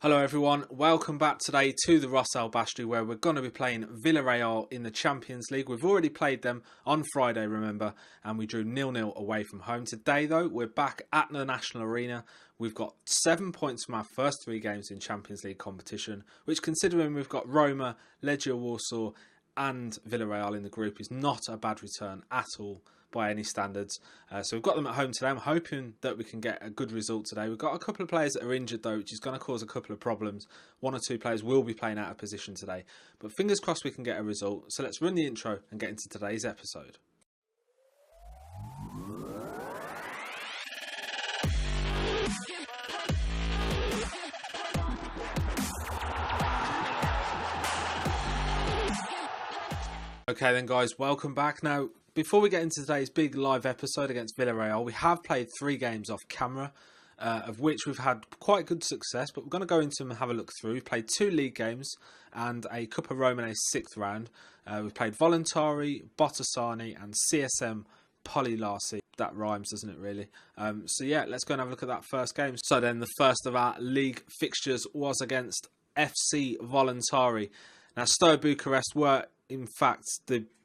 Hello everyone, welcome back today to the Ros-Albastrii where we're going to be playing Villarreal in the Champions League. We've already played them on Friday, remember, and we drew 0-0 away from home. Today though, we're back at the National Arena. We've got 7 points from our first 3 games in Champions League competition, which considering we've got Roma, Legia Warsaw and Villarreal in the group is not a bad return at all by any standards. So we've got them at home today. I'm hoping that we can get a good result today. We've got a couple of players that are injured though, which is going to cause a couple of problems. 1 or 2 players will be playing out of position today. But fingers crossed we can get a result. So let's run the intro and get into today's episode. Okay then guys, welcome back. Now, before we get into today's big live episode against Villarreal, we have played 3 games off camera, of which we've had quite good success, but we're going to go into them and have a look through. We've played 2 league games and a Cup of Roma in a 6th round. We've played Voluntari, Botasani and CSM Polilasi. That rhymes, doesn't it, really? So yeah, let's go and have a look at that first game. So then the first of our league fixtures was against FC Voluntari. Now, Steaua Bucuresti were, in fact,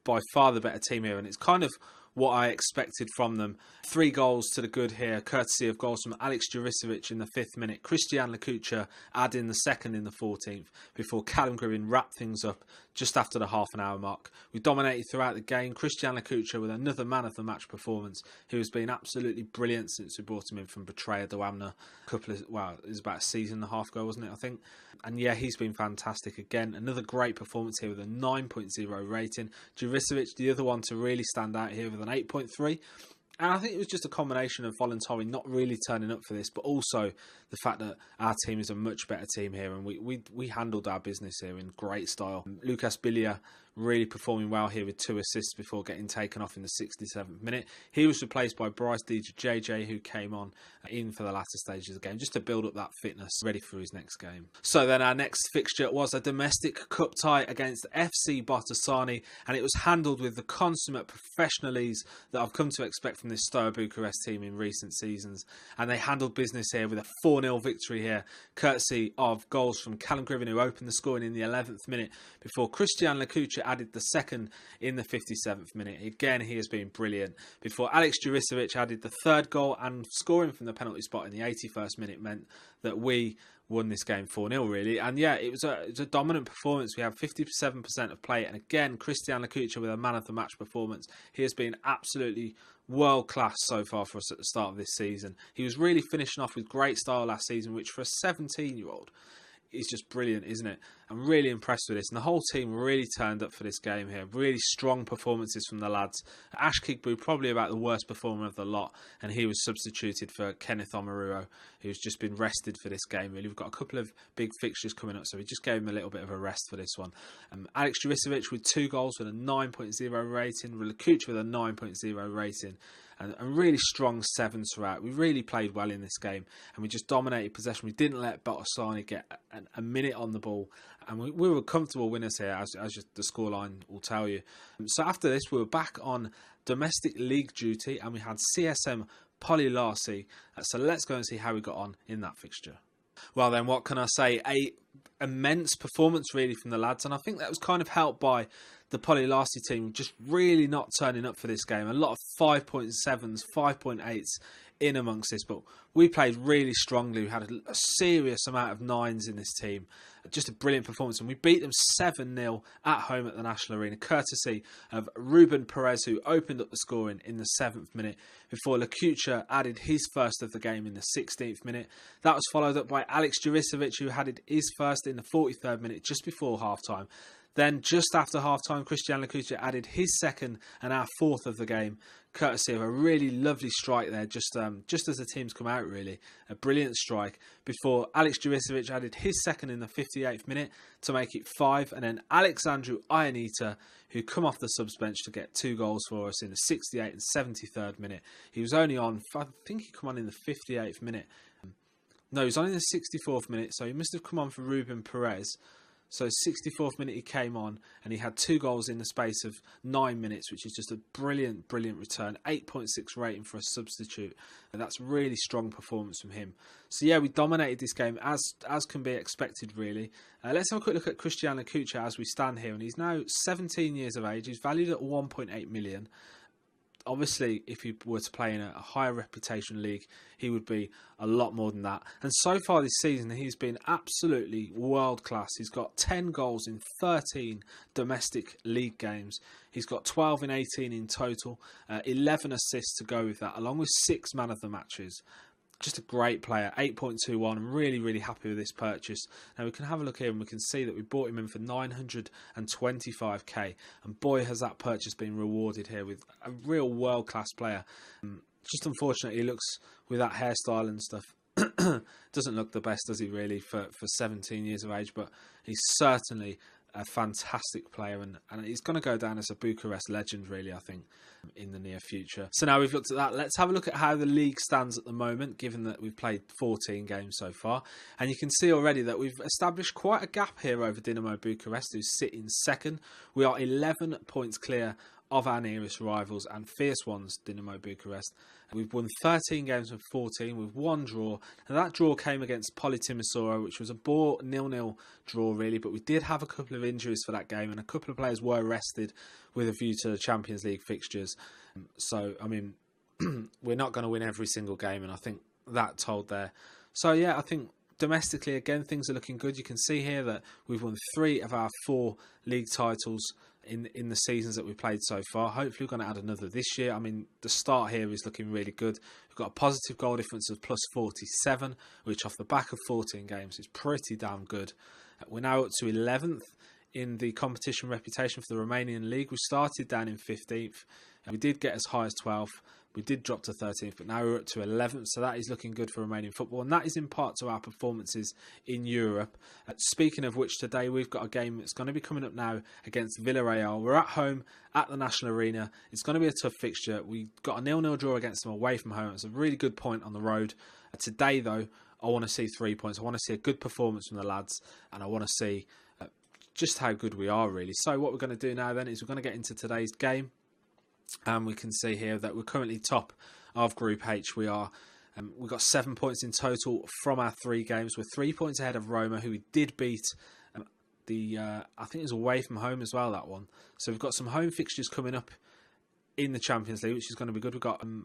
by far the better team here, and it's kind of what I expected from them. 3 goals to the good here, courtesy of goals from Alex Juricevic in the 5th minute, Christian Lakucha adding the 2nd in the 14th, before Callum Gribbin wrapped things up just after the half-an-hour mark. We dominated throughout the game. Christian Lakucha with another man-of-the-match performance, who has been absolutely brilliant since we brought him in from Betrayal Douamna. It was about a season and a half ago, wasn't it, I think? And yeah, he's been fantastic again. Another great performance here with a 9.0 rating. Juricevic, the other one to really stand out here with an 8.3. And I think it was just a combination of Voluntari not really turning up for this, but also the fact that our team is a much better team here, and we handled our business here in great style. Lucas Bilia really performing well here with 2 assists before getting taken off in the 67th minute. He was replaced by Bryce JJ, who came on in for the latter stages of the game, just to build up that fitness, ready for his next game. So then our next fixture was a domestic cup tie against FC Botasani, and it was handled with the consummate professionalism that I've come to expect from this Steaua Bucuresti team in recent seasons. And they handled business here with a 4-0 victory here, courtesy of goals from Callum Gribbin, who opened the scoring in the 11th minute, before Christian Lakucha added the 2nd in the 57th minute. Again, he has been brilliant. Before Alex Juricevic added the 3rd goal, and scoring from the penalty spot in the 81st minute meant that we won this game 4-0 really. And yeah, it was a dominant performance. We have 57% of play, and again, Christian Lakucha with a man of the match performance. He has been absolutely world class so far for us at the start of this season. He was really finishing off with great style last season, which for a 17-year-old is just brilliant, isn't it? I'm really impressed with this, and the whole team really turned up for this game here. Really strong performances from the lads. Ash Kigbu, probably about the worst performer of the lot, and he was substituted for Kenneth Omaruro, who's just been rested for this game really. We've got a couple of big fixtures coming up, so we just gave him a little bit of a rest for this one. Alex Juricevic with 2 goals with a 9.0 rating, Lakucha with a 9.0 rating, and really strong 7s throughout. We really played well in this game, and we just dominated possession. We didn't let Botasani get a minute on the ball, and we were comfortable winners here, as the scoreline will tell you. So after this, we were back on domestic league duty, and we had CSM Polilasi. So let's go and see how we got on in that fixture. Well then, what can I say? A immense performance really from the lads, and I think that was kind of helped by the Polilasi team just really not turning up for this game. A lot of 5.7s, 5.8s in amongst this, but we played really strongly. We had a serious amount of 9s in this team. Just a brilliant performance, and we beat them 7-0 at home at the National Arena, courtesy of Ruben Perez, who opened up the scoring in the 7th minute, before Lakucha added his 1st of the game in the 16th minute. That was followed up by Alex Juricevic, who added his 1st in the 43rd minute, just before half-time. Then, just after half-time, Christian Lakucha added his 2nd and our 4th of the game, courtesy of a really lovely strike there, just as the teams come out, really. A brilliant strike, before Alex Juricevic added his 2nd in the 58th minute to make it 5, and then Alexandru Ionita, who come off the subs bench to get 2 goals for us in the 68th and 73rd minute. He was only on, I think he come on in the 58th minute. No, he was on in the 64th minute, so he must have come on for Ruben Perez. So 64th minute he came on and he had 2 goals in the space of 9 minutes, which is just a brilliant return. 8.6 rating for a substitute, and that's really strong performance from him. So yeah, we dominated this game as can be expected, really. Let's have a quick look at Cristiano Cuccia as we stand here, and he's now 17 years of age. He's valued at 1.8 million. Obviously, if he were to play in a higher reputation league, he would be a lot more than that. And so far this season, he's been absolutely world class. He's got 10 goals in 13 domestic league games. He's got 12 in 18 in total, 11 assists to go with that, along with 6 man of the matches. Just a great player, 8.21. I'm really happy with this purchase. Now we can have a look here and we can see that we bought him in for 925k. And boy, has that purchase been rewarded here with a real world-class player. Just unfortunate he looks, with that hairstyle and stuff, doesn't look the best, does he, really, for 17 years of age. But he's certainly a fantastic player, and he's going to go down as a Bucharest legend, really, I think, in the near future. So now we've looked at that, let's have a look at how the league stands at the moment, given that we've played 14 games so far. And you can see already that we've established quite a gap here over Dinamo Bucharest, who sit in second. We are 11 points clear of our nearest rivals and fierce ones, Dinamo Bucharest. We've won 13 games from 14 with 1 draw, and that draw came against Timisoara, which was a 0-0 draw, really, but we did have a couple of injuries for that game, and a couple of players were rested with a view to the Champions League fixtures. So, I mean, we're not going to win every single game, and I think that told there. So, yeah, I think domestically, again, things are looking good. You can see here that we've won 3 of our 4 league titles in the seasons that we've played so far. Hopefully we're going to add another this year. I mean, the start here is looking really good. We've got a positive goal difference of plus 47, which off the back of 14 games is pretty damn good. We're now up to 11th in the competition reputation for the Romanian league. We started down in 15th, and we did get as high as 12th. We did drop to 13th, but now we're up to 11th, so that is looking good for Romanian football, and that is in part to our performances in Europe. Speaking of which, today we've got a game that's going to be coming up now against Villarreal. We're at home at the National Arena. It's going to be a tough fixture. We got a 0-0 draw against them away from home. It's a really good point on the road. Today, though, I want to see 3 points. I want to see a good performance from the lads, and I want to see just how good we are, really. So what we're going to do now then is we're going to get into today's game. And we can see here that we're currently top of Group H. We've got 7 points in total from our 3 games. We're 3 points ahead of Roma, who we did beat. I think it was away from home as well, that one. So we've got some home fixtures coming up in the Champions League, which is going to be good.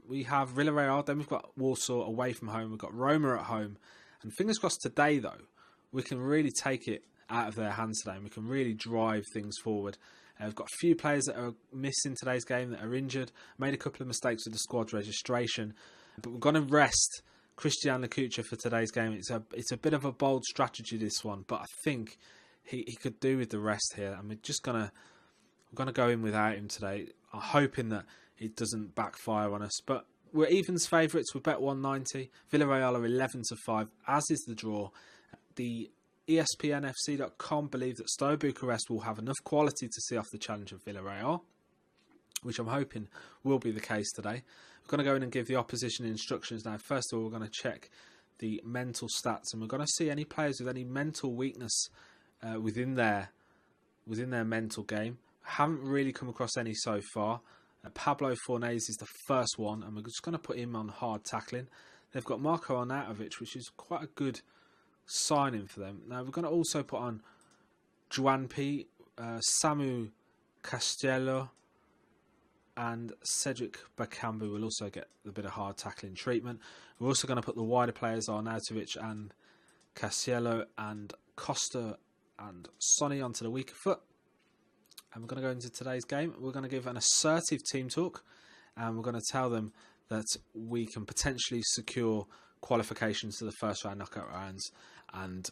We have Villarreal, then we've got Warsaw away from home. We've got Roma at home. And fingers crossed today, though, we can really take it out of their hands today, and we can really drive things forward. We've got a few players that are missing today's game, that are injured. Made a couple of mistakes with the squad registration, but we're going to rest Cristiano Cuccia for today's game. It's a bit of a bold strategy, this one, but I think he could do with the rest here. And we're going to go in without him today. I'm hoping that it doesn't backfire on us. But we're evens favourites. We bet 190. Villarreal are 11-5, as is the draw. The ESPNFC.com believe that Steaua Bucuresti will have enough quality to see off the challenge of Villarreal, which I'm hoping will be the case today. We're going to go in and give the opposition instructions now. First of all, we're going to check the mental stats, and we're going to see any players with any mental weakness within their mental game. Haven't really come across any so far. Pablo Fornés is the first one, and we're just going to put him on hard tackling. They've got Marko Arnautovic, which is quite a good signing for them. Now we're going to also put on Juanpi, Samu Castello, and Cedric Bakambu will also get a bit of hard tackling treatment. We're also going to put the wider players, Arnautovic and Castello and Costa and Sonny, onto the weaker foot. And we're going to go into today's game. We're going to give an assertive team talk, and we're going to tell them that we can potentially secure qualifications to the first round knockout rounds, and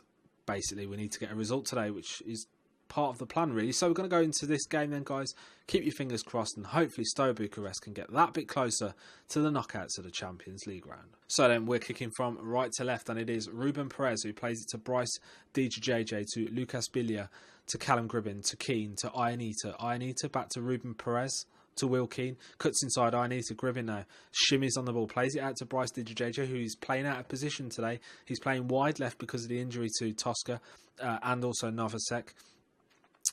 basically we need to get a result today, which is part of the plan, really. So we're going to go into this game then, guys. Keep your fingers crossed, and hopefully Steaua Bucuresti can get that bit closer to the knockouts of the Champions League round. So then we're kicking from right to left, and it is Ruben Perez who plays it to Bryce DJJ, to Lucas Bilia, to Callum Gribbin, to Keane, to Ionita back to Ruben Perez. to Will Keane. Cuts inside, I need to Gribin now. Shimmies on the ball, plays it out to Bryce Dijajeja, who's playing out of position today. He's playing wide left because of the injury to Tosca and also Novacek.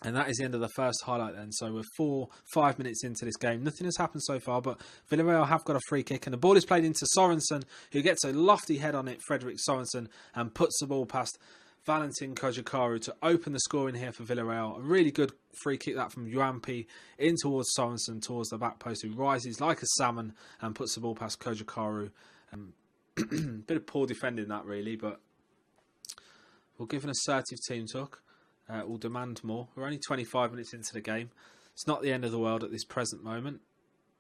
And that is the end of the first highlight then. So we're 5 minutes into this game. Nothing has happened so far, but Villarreal have got a free kick. And the ball is played into Sorensen, who gets a lofty head on it, Frederick Sorensen, and puts the ball past Valentin Kojakaru to open the scoring here for Villarreal. A really good free kick that from Yuampi in towards Sorensen, towards the back post, who rises like a salmon and puts the ball past Kojakaru. Bit of poor defending that really, but we'll give an assertive team talk. Will demand more. We're only 25 minutes into the game. It's not the end of the world at this present moment.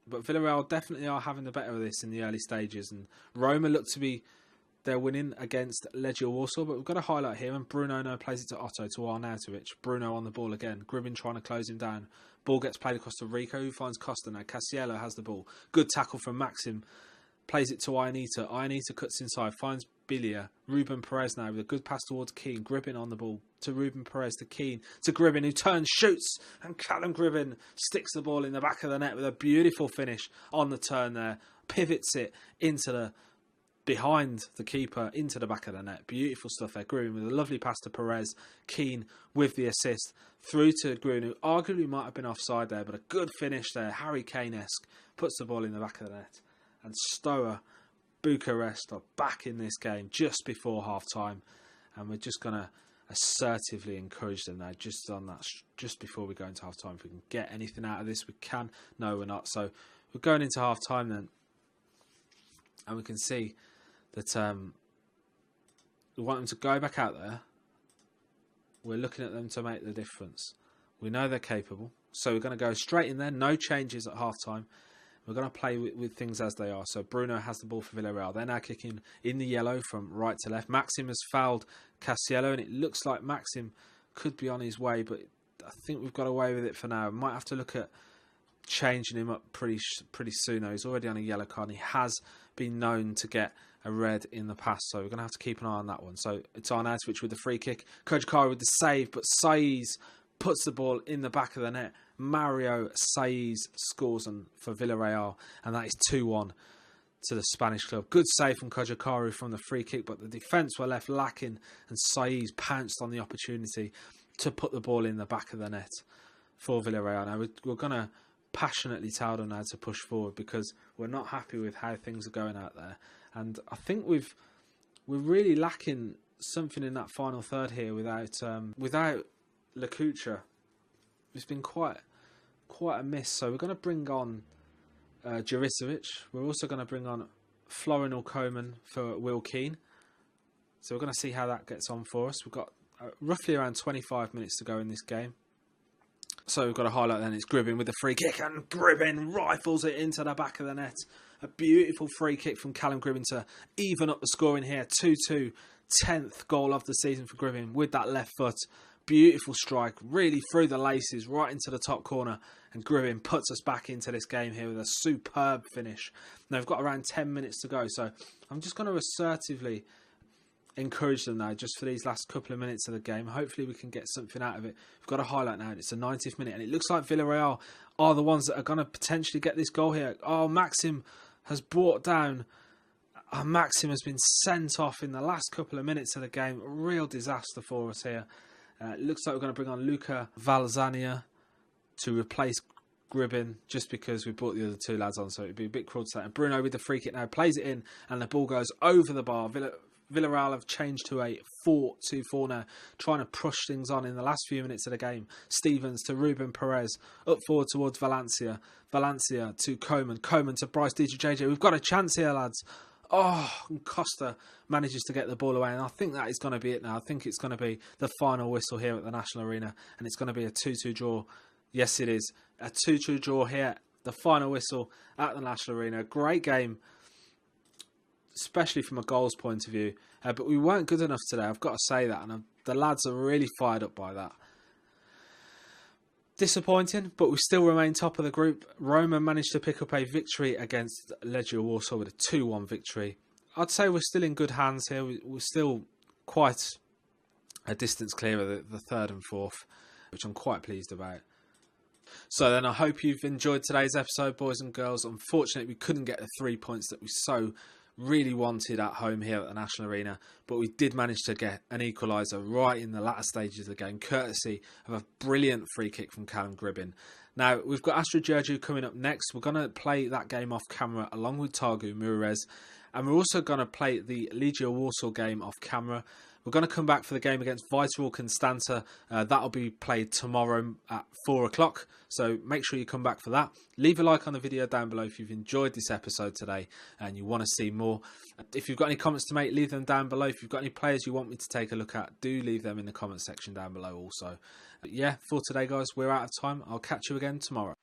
But Villarreal definitely are having the better of this in the early stages. And Roma look to be, they're winning against Legia Warsaw. But we've got a highlight here. And Bruno now plays it to Otto, to Arnautovic. Bruno on the ball again. Gribin trying to close him down. Ball gets played across to Rico, who finds Costa now. Casiello has the ball. Good tackle from Maxim. Plays it to Ionita. Ionita cuts inside, finds Bilia. Ruben Perez now with a good pass towards Keane. Gribin on the ball to Ruben Perez to Keane to Gribin, who turns, shoots, and Callum Gribin sticks the ball in the back of the net with a beautiful finish on the turn there. Pivots it into the behind the keeper into the back of the net. Beautiful stuff there. Gribin with a lovely pass to Perez. Keane with the assist through to Gribin, who arguably might have been offside there, but a good finish there. Harry Kane-esque puts the ball in the back of the net. And Steaua Bucuresti are back in this game just before half time, and we're just going to assertively encourage them now just on that, just before we go into half time. If we can get anything out of this, we can. No, we're not. So we're going into half time then, and we can see that we want them to go back out there. We're looking at them to make the difference. We know they're capable, so we're going to go straight in there. No changes at half time. We're going to play with things as they are. So Bruno has the ball for Villarreal. They're now kicking in the yellow from right to left. Maxim has fouled Casiello, and it looks like Maxim could be on his way, but I think we've got away with it for now. We might have to look at changing him up pretty soon. He's already on a yellow card, and he has been known to get a red in the past, so we're going to have to keep an eye on that one. So it's Arnautovic with the free kick. Kojakaru with the save, but Saiz puts the ball in the back of the net. Mario Saiz scores for Villarreal, and that is 2-1 to the Spanish club. Good save from Kojakaru from the free kick, but the defence were left lacking, and Saiz pounced on the opportunity to put the ball in the back of the net for Villarreal. Now we're going to passionately tell them now to push forward, because we're not happy with how things are going out there, and I think we're really lacking something in that final third here without Lakucha. It's been quite a miss. So we're going to bring on Juricevic. We're also going to bring on Florinal Coman for Will Keane. So we're going to see how that gets on for us. We've got roughly around 25 minutes to go in this game. So we've got a highlight then. It's Gribin with the free kick, and Gribin rifles it into the back of the net. A beautiful free kick from Callum Gribin to even up the scoring here. 2-2, 10th goal of the season for Gribin with that left foot. Beautiful strike, really through the laces, right into the top corner, and Gribin puts us back into this game here with a superb finish. Now we've got around 10 minutes to go, so I'm just going to assertively encourage them now just for these last couple of minutes of the game. Hopefully we can get something out of it. We've got a highlight now, and it's the 90th minute, and it looks like Villarreal are the ones that are going to potentially get this goal here. Oh, Maxim has brought down... Maxim has been sent off in the last couple of minutes of the game. A real disaster for us here. It looks like we're going to bring on Luca Valzania to replace Gribin, just because we brought the other two lads on, so it'd be a bit cruel to say. And Bruno with the free kick now plays it in, and the ball goes over the bar. Villarreal have changed to a 4-2-4 now, trying to push things on in the last few minutes of the game. Stevens to Ruben Perez, up forward towards Valencia. Valencia to Coman. Coman to Bryce Dijajeja. We've got a chance here, lads. Oh, and Costa manages to get the ball away, and I think that is going to be it now. I think it's going to be the final whistle here at the National Arena, and it's going to be a 2-2 draw. Yes, it is. A 2-2 draw here, the final whistle at the National Arena. Great game, especially from a goals point of view, but we weren't good enough today, I've got to say that, and the lads are really fired up by that. Disappointing, but we still remain top of the group. Roma managed to pick up a victory against Legia Warsaw with a 2-1 victory. I'd say we're still in good hands here. We're still quite a distance clear of the third and fourth, which I'm quite pleased about. So then I hope you've enjoyed today's episode, boys and girls. Unfortunately, we couldn't get the 3 points that we so really wanted at home here at the National Arena, but we did manage to get an equaliser right in the latter stages of the game, courtesy of a brilliant free kick from Callum Gribbin. Now, we've got Astra Giurgiu coming up next. We're going to play that game off camera along with Targu Mures, and we're also going to play the Legia Warsaw game off camera. We're going to come back for the game against Vital Constanta. That'll be played tomorrow at 4 o'clock. So make sure you come back for that. Leave a like on the video down below if you've enjoyed this episode today and you want to see more. If you've got any comments to make, leave them down below. If you've got any players you want me to take a look at, do leave them in the comment section down below also. But yeah, for today, guys, we're out of time. I'll catch you again tomorrow.